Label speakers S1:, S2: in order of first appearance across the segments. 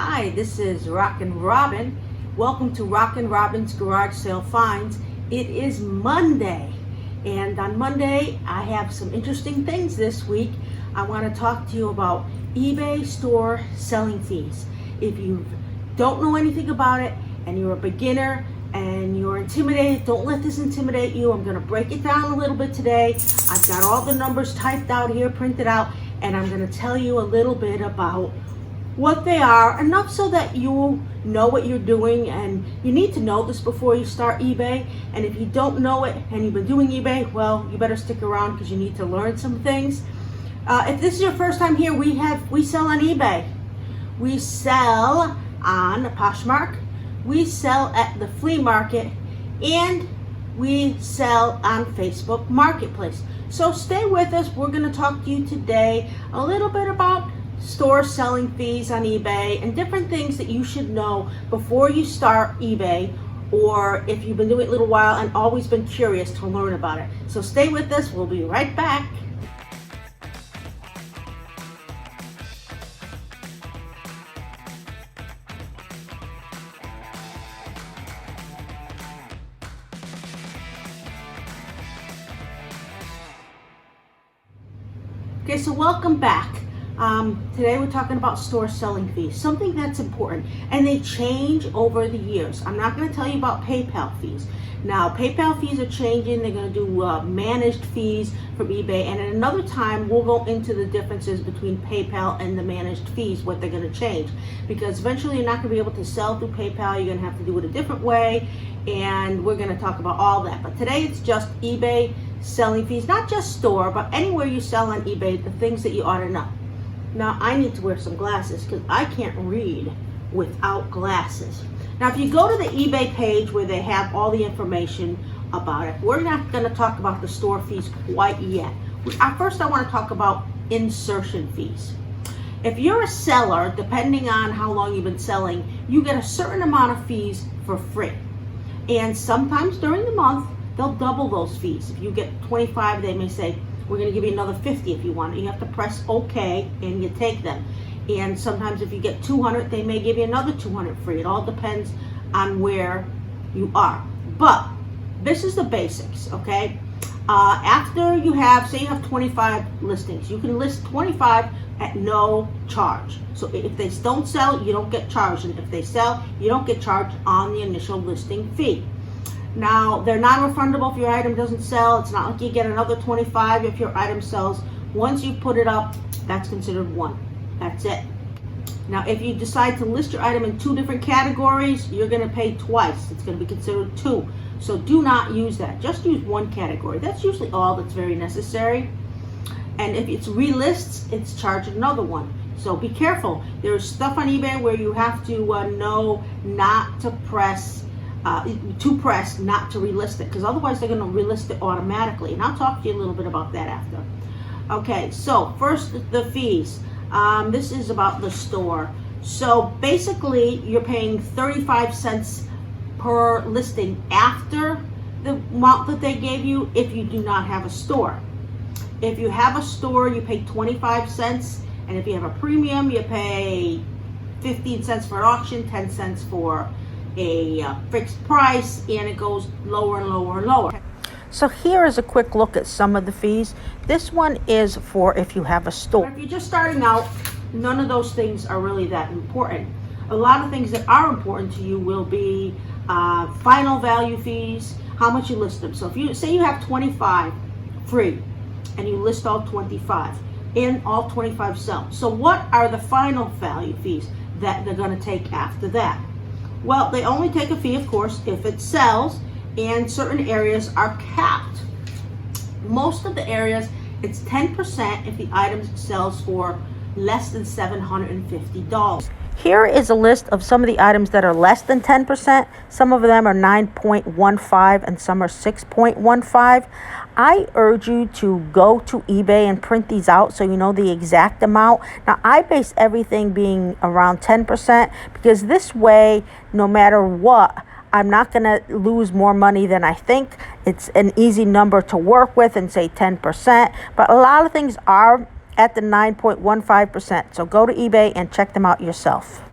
S1: Hi, this is RockinRobin. Welcome to RockinRobin's Garage Sale Finds. It is Monday, and on Monday I have some interesting things this week. I want to talk to you about eBay store selling fees. If you don't know anything about it and you're a beginner and you're intimidated, don't let this intimidate you. I'm going to break it down a little bit today. I've got all the numbers typed out here, printed out, and I'm going to tell you a little bit about what they are, enough so that you know what you're doing. And you need to know this before you start eBay. And if you don't know it and you've been doing eBay, well, you better stick around because you need to learn some things. If this is your first time here, we sell on eBay. We sell on Poshmark. We sell at the flea market, and we sell on Facebook Marketplace. So stay with us. We're going to talk to you today a little bit about store selling fees on eBay and different things that you should know before you start eBay, or if you've been doing it a little while and always been curious to learn about it. So stay with us. We'll be right back. Okay, so welcome back. Today we're talking about store selling fees, something that's important, and they change over the years. I'm not going to tell you about PayPal fees. Now, PayPal fees are changing. They're going to do managed fees from eBay, and at another time we'll go into the differences between PayPal and the managed fees, what they're going to change, because eventually you're not going to be able to sell through PayPal. You're going to have to do it a different way, and we're going to talk about all that. But today it's just eBay selling fees, not just store, but anywhere you sell on eBay, the things that you ought to know. Now, I need to wear some glasses because I can't read without glasses. Now, if you go to the eBay page where they have all the information about it, we're not going to talk about the store fees quite yet. First, I want to talk about insertion fees. If you're a seller, depending on how long you've been selling, you get a certain amount of fees for free. And sometimes during the month, they'll double those fees. If you get 25, they may say, we're going to give you another 50 if you want. You have to press OK and you take them. And sometimes if you get 200, they may give you another 200 free. It all depends on where you are. But this is the basics, okay? After you have, say you have 25 listings, you can list 25 at no charge. So if they don't sell, you don't get charged. And if they sell, you don't get charged on the initial listing fee. Now, they're non-refundable if your item doesn't sell. It's not like you get another 25 if your item sells. Once you put it up, that's considered one. That's it. Now, if you decide to list your item in two different categories, you're going to pay twice. It's going to be considered two. So do not use that. Just use one category. That's usually all that's very necessary. And if it's relists, it's charged another one. So be careful. There's stuff on eBay where you have to know not to press not to relist it, because otherwise they're going to relist it automatically. And I'll talk to you a little bit about that after. Okay, so first the fees. This is about the store. So basically you're paying 35 cents per listing after the amount that they gave you if you do not have a store. If you have a store, you pay 25 cents, and if you have a premium, you pay 15 cents for an auction, 10 cents for a fixed price, and it goes lower and lower and lower. So here is a quick look at some of the fees. This one is for if you have a store. If you're just starting out, none of those things are really that important. A lot of things that are important to you will be final value fees, how much you list them. So if you say you have 25 free and you list all 25 and all 25 sell, so what are the final value fees that they're going to take after that? Well, they only take a fee, of course, if it sells, and certain areas are capped. Most of the areas, it's 10% if the item sells for less than $750. Here is a list of some of the items that are less than 10%. Some of them are 9.15 and some are 6.15. I urge you to go to eBay and print these out so you know the exact amount. Now, I base everything being around 10% because this way, no matter what, I'm not going to lose more money than I think. It's an easy number to work with and say 10%. But a lot of things are at the 9.15%. So go to eBay and check them out yourself.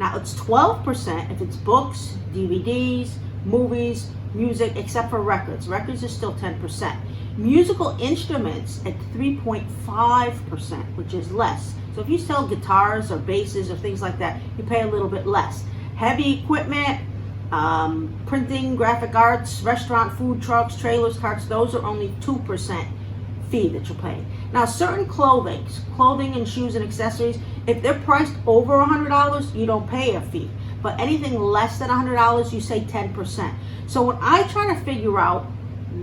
S1: Now it's 12% if it's books, DVDs, movies, music, except for records. Records are still 10%. Musical instruments at 3.5%, which is less. So if you sell guitars or basses or things like that, you pay a little bit less. Heavy equipment, printing, graphic arts, restaurant, food trucks, trailers, carts, those are only 2% fee that you're paying. Now certain clothing and shoes and accessories, if they're priced over $100, you don't pay a fee. But anything less than $100, you say 10%. So when I try to figure out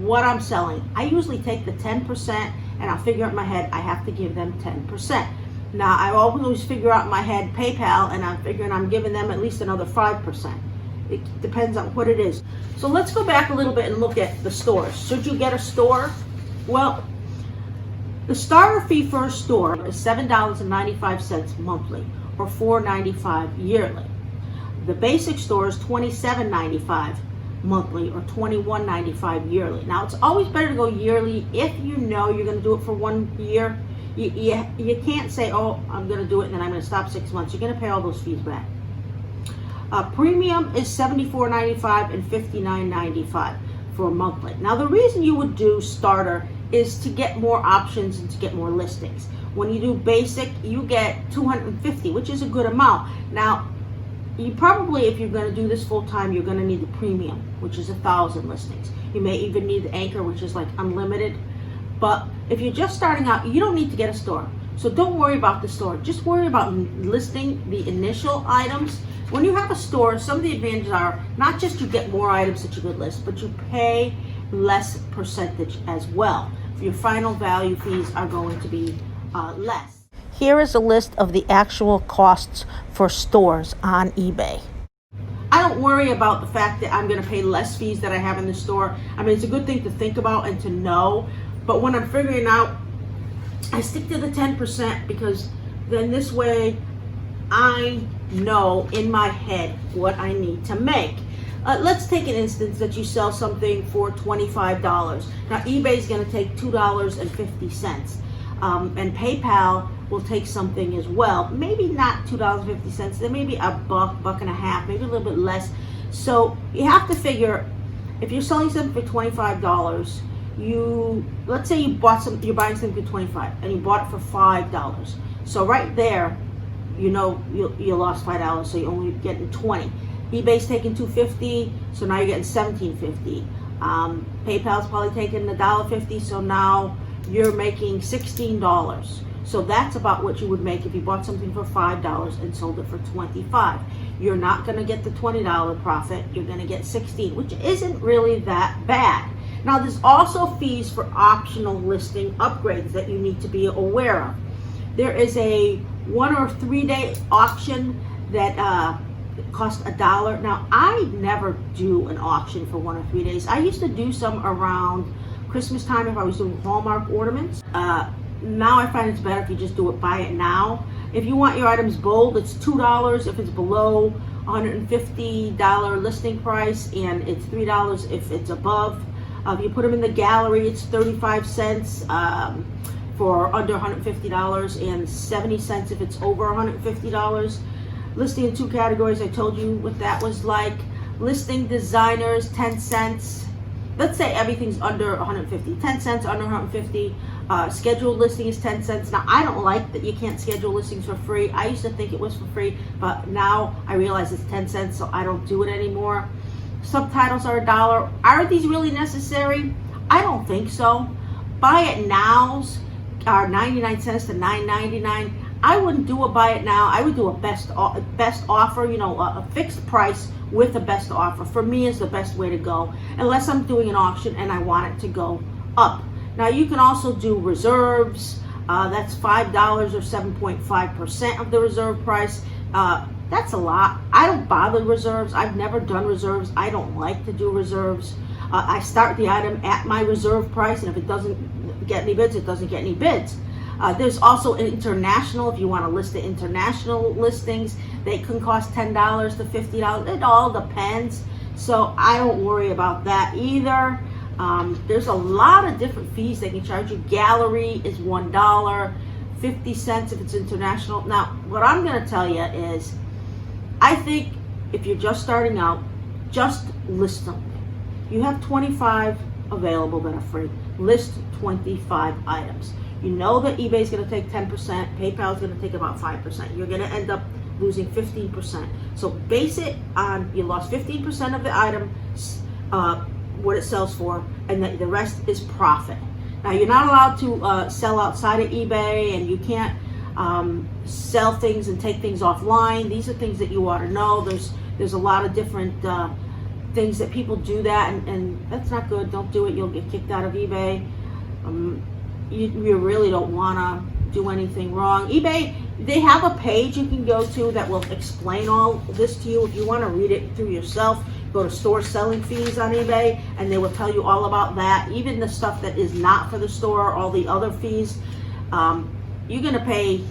S1: what I'm selling, I usually take the 10% and I'll figure out in my head I have to give them 10%. Now I always figure out in my head PayPal, and I'm figuring I'm giving them at least another 5%. It depends on what it is. So let's go back a little bit and look at the stores. Should you get a store? Well, the starter fee for a store is $7.95 monthly or $4.95 yearly. The basic store is $27.95 monthly or $21.95 yearly. Now it's always better to go yearly if you know you're going to do it for 1 year. You can't say, oh, I'm going to do it and then I'm going to stop 6 months. You're going to pay all those fees back. Premium is $74.95 and $59.95 for a monthly. Now the reason you would do starter is to get more options and to get more listings. When you do basic, you get 250, which is a good amount. Now, you probably, if you're going to do this full time, you're going to need the premium, which is 1,000 listings. You may even need the anchor, which is like unlimited. But if you're just starting out, you don't need to get a store. So don't worry about the store. Just worry about listing the initial items. When you have a store, some of the advantages are not just you get more items that you could list, but you pay less percentage as well. Your final value fees are going to be less. Here is a list of the actual costs for stores on eBay. I don't worry about the fact that I'm going to pay less fees than I have in the store. I mean, it's a good thing to think about and to know. But when I'm figuring out, I stick to the 10% because then this way I know in my head what I need to make. Let's take an instance that you sell something for $25. Now eBay is going to take $2.50. And PayPal will take something as well. Maybe not $2.50. There may be a buck and a half, maybe a little bit less. So you have to figure, if you're selling something for $25, let's say you're buying something for $25 and you bought it for $5. So right there, you know you lost $5, so you're only getting 20. eBay's taking $2.50, so now you're getting $17.50. PayPal's probably taking $1.50, so now you're making $16. So that's about what you would make if you bought something for $5 and sold it for $25. You're not going to get the $20 profit. You're going to get $16, which isn't really that bad. Now there's also fees for optional listing upgrades that you need to be aware of. There is a 1 or 3 day auction that costs $1. Now I never do an auction for 1 or 3 days. I used to do some around Christmas time if I was doing Hallmark ornaments. Now I find it's better if you just do it, buy it now. If you want your items bold, it's $2 if it's below $150 listing price, and it's $3 if it's above. If you put them in the gallery, it's 35 cents for under $150 and 70 cents if it's over $150. Listing in 2 categories, I told you what that was like. Listing designers, 10 cents. Let's say everything's under 150, 10 cents under 150. Scheduled listing is 10 cents. Now, I don't like that you can't schedule listings for free. I used to think it was for free, but now I realize it's 10 cents, so I don't do it anymore. Subtitles are $1. Are these really necessary? I don't think so. Buy it nows are 99 cents to $9.99. I wouldn't do a buy it now. I would do a best offer, a fixed price with a best offer. For me, is the best way to go, unless I'm doing an auction and I want it to go up. Now you can also do reserves. That's $5 or 7.5% of the reserve price. That's a lot. I don't bother reserves. I've never done reserves. I don't like to do reserves. I start the item at my reserve price, and if it doesn't get any bids, it doesn't get any bids. There's also international. If you want to list the international listings, they can cost $10 to $50. It all depends. So I don't worry about that either. There's a lot of different fees they can charge you. Gallery is $1, 50 cents if it's international. Now, what I'm going to tell you is, I think if you're just starting out, just list something. You have 25 available that are free. List 25 items. You know that eBay is going to take 10%, PayPal is going to take about 5%. You're going to end up losing 15%. So base it on you lost 15% of the item, what it sells for, and the rest is profit. Now you're not allowed to sell outside of eBay, and you can't sell things and take things offline. These are things that you ought to know. There's a lot of different things that people do that, and that's not good. Don't do it. You'll get kicked out of eBay. You really don't want to do anything wrong. eBay, they have a page you can go to that will explain all this to you. If you want to read it through yourself, go to store selling fees on eBay, and they will tell you all about that. Even the stuff that is not for the store, all the other fees, you're going to pay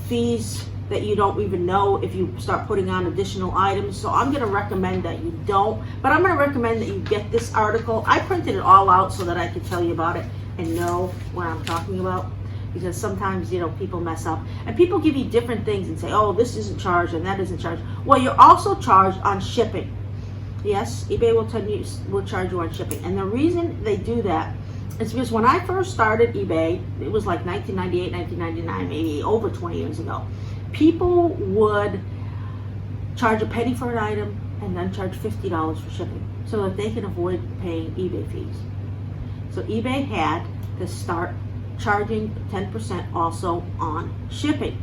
S1: fees that you don't even know if you start putting on additional items. So I'm going to recommend that you don't, but I'm going to recommend that you get this article. I printed it all out so that I could tell you about it and know what I'm talking about, because sometimes, people mess up and people give you different things and say, oh, this isn't charged and that isn't charged. Well, you're also charged on shipping. Yes, eBay will charge you on shipping. And the reason they do that is because when I first started eBay, it was like 1998, 1999, maybe over 20 years ago. People would charge a penny for an item and then charge $50 for shipping so that they can avoid paying eBay fees. So eBay had to start charging 10% also on shipping.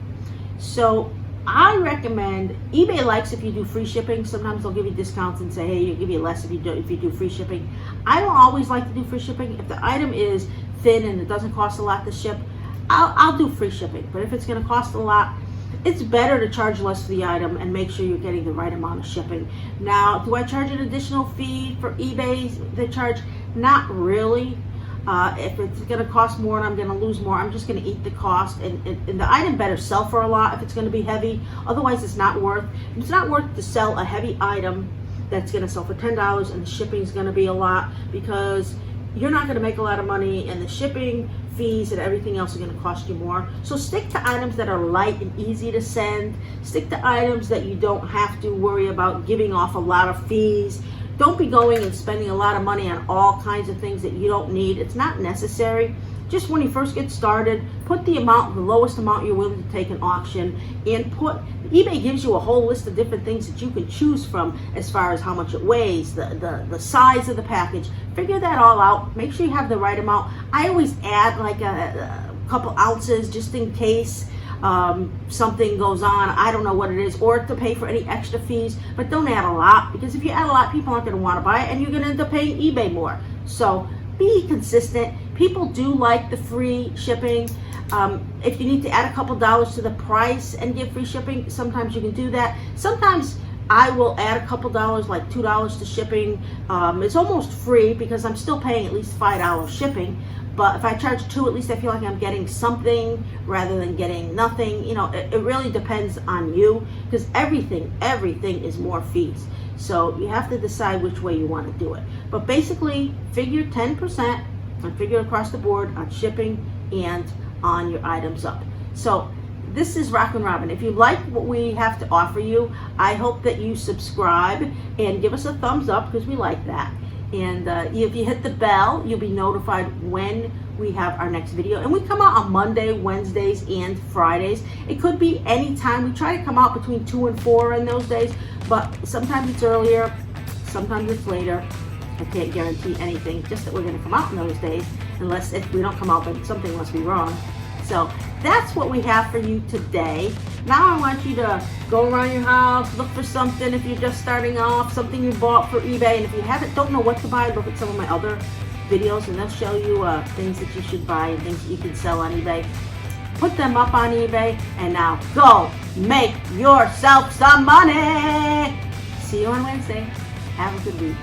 S1: So I recommend, eBay likes if you do free shipping. Sometimes they'll give you discounts and say, hey, you'll give you less if you do free shipping. I don't always like to do free shipping. If the item is thin and it doesn't cost a lot to ship, I'll do free shipping. But if it's going to cost a lot, it's better to charge less for the item and make sure you're getting the right amount of shipping. Now, do I charge an additional fee for eBay? They charge? Not really. If it's going to cost more and I'm going to lose more, I'm just going to eat the cost. And the item better sell for a lot if it's going to be heavy. Otherwise, it's not worth to sell a heavy item that's going to sell for $10 and the shipping is going to be a lot, because you're not going to make a lot of money and the shipping fees and everything else are going to cost you more. So stick to items that are light and easy to send. Stick to items that you don't have to worry about giving off a lot of fees. Don't be going and spending a lot of money on all kinds of things that you don't need. It's not necessary. Just when you first get started, put the lowest amount you're willing to take in auction, and eBay gives you a whole list of different things that you can choose from as far as how much it weighs, the size of the package. Figure that all out. Make sure you have the right amount. I always add like a couple ounces just in case something goes on. I don't know what it is, or to pay for any extra fees, but don't add a lot, because if you add a lot, people aren't going to want to buy it and you're going to end up paying eBay more. So be consistent. People do like the free shipping. If you need to add a couple dollars to the price and give free shipping, sometimes you can do that. Sometimes I will add a couple dollars, like $2 to shipping. It's almost free because I'm still paying at least $5 shipping. But if I charge $2, at least I feel like I'm getting something rather than getting nothing. It really depends on you, because everything is more fees. So you have to decide which way you want to do it. But basically, figure 10% and figure across the board on shipping and on your items up. So this is RockinRobin. If you like what we have to offer you, I hope that you subscribe and give us a thumbs up, because we like that. And if you hit the bell, you'll be notified when we have our next video. And we come out on Monday, Wednesdays, and Fridays. It could be any time. We try to come out between 2 and 4 in those days, but sometimes it's earlier, sometimes it's later. I can't guarantee anything, just that we're going to come out in those days. Unless if we don't come out, then something must be wrong. So that's what we have for you today. Now I want you to go around your house, look for something if you're just starting off, something you bought for eBay. And if you don't know what to buy, look at some of my other videos and they'll show you things that you should buy and things that you can sell on eBay. Put them up on eBay, and now go make yourself some money. See you on Wednesday. Have a good week.